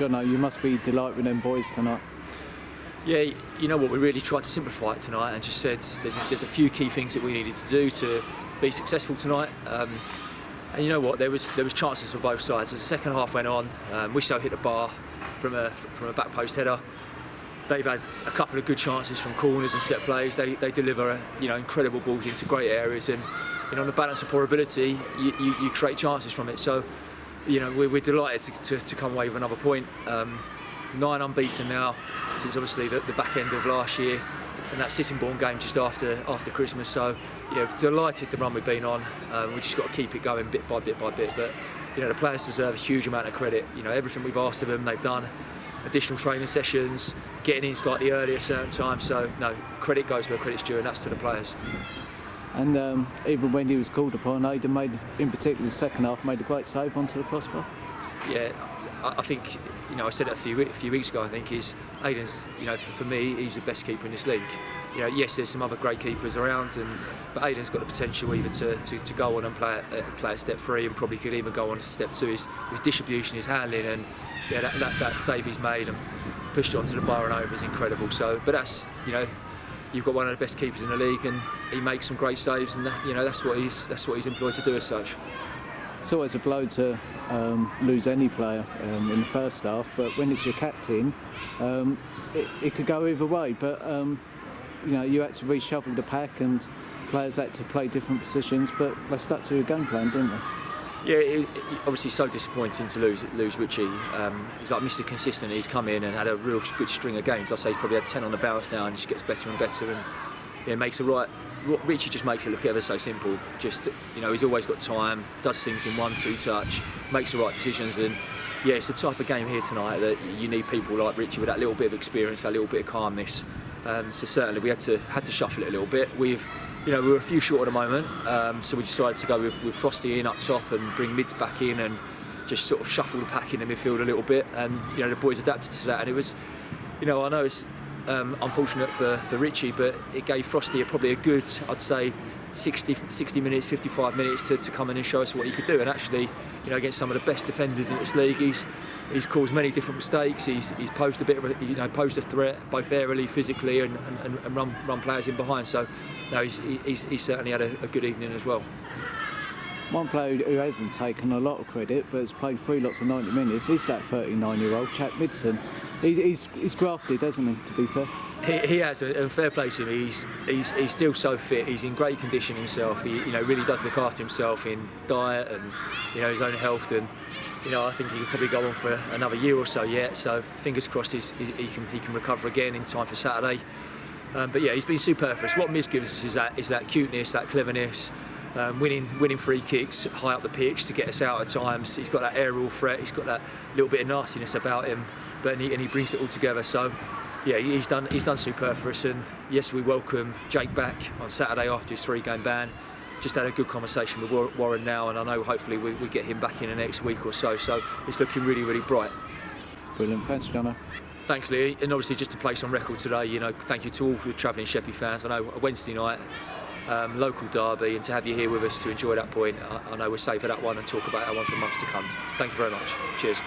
Jono, you must be delighted with them boys tonight. Yeah, you know what, we really tried to simplify it tonight and just said there's a few key things that we needed to do to be successful tonight. And you know what, there was chances for both sides. As the second half went on, Wisso hit the bar from a back post header. They've had a couple of good chances from corners and set plays. They deliver incredible balls into great areas, and on the balance of poor ability, you create chances from it. So we're delighted to come away with another point. 9 unbeaten now since obviously the back end of last year and that Sittingbourne game just after Christmas. So delighted the run we've been on. We just got to keep it going bit by bit by bit. But the players deserve a huge amount of credit. Everything we've asked of them, they've done. Additional training sessions, getting in slightly early at certain times. So no, credit goes where credit's due, and that's to the players. And even when he was called upon, Aidan made, in particular the second half, made a great save onto the crossbar. Yeah, I think I said it a few weeks ago. I think Aidan's for me he's the best keeper in this league. Yes, there's some other great keepers around, but Aidan's got the potential either to go on and play at step 3, and probably could even go on to step 2. His distribution, his handling, and that save he's made and pushed it onto the bar and over is incredible. So, but that's you've got one of the best keepers in the league, and he makes some great saves, and that's what he's employed to do as such. It's always a blow to lose any player in the first half, but when it's your captain, it could go either way. But you had to reshuffle the pack, and players had to play different positions, but they stuck to a game plan, didn't they? Yeah, it obviously so disappointing to lose Richie. He's like Mr. Consistent. He's come in and had a real good string of games. I'd say he's probably had 10 on the bounce now, and just gets better and better, and makes it right. Richie just makes it look ever so simple. Just he's always got time, does things in 1-2 touch, makes the right decisions, and it's the type of game here tonight that you need people like Richie with that little bit of experience, that little bit of calmness. So certainly we had to shuffle it a little bit. We were a few short at the moment, so we decided to go with Frosty in up top and bring mids back in and just sort of shuffle the pack in the midfield a little bit. And the boys adapted to that, and it was, I know it's unfortunate for Richie, but it gave Frosty probably a good, I'd say, 60 minutes, 55 minutes to come in and show us what he could do. And actually, against some of the best defenders in this league, he's caused many different mistakes. He's posed a bit of posed a threat both aerially, physically, and run players in behind. So no, he's certainly had a good evening as well. One player who hasn't taken a lot of credit but has played 3 lots of 90 minutes is that 39-year-old chap Midson. He's grafted, hasn't he, to be fair? He has, and fair play to him. He's still so fit. He's in great condition himself. He really does look after himself in diet and his own health, and I think he can probably go on for another year or so yet. So fingers crossed he can recover again in time for Saturday. But yeah, he's been superb for us. What Miz gives us is that cuteness, that cleverness. Winning free kicks high up the pitch to get us out at times. He's got that aerial threat. He's got that little bit of nastiness about him, but he brings it all together. So yeah, he's done superb for us. And yes, we welcome Jake back on Saturday after his 3-game ban. Just had a good conversation with Warren now, and I know hopefully we get him back in the next week or so. So it's looking really, really bright. Brilliant. Thanks, Jono. Thanks, Lee. And obviously, just to place on record today, thank you to all the travelling Sheppey fans. I know a Wednesday night. Local derby, and to have you here with us to enjoy that point, I know we're safe for that one and talk about that one for months to come. Thank you very much. Cheers.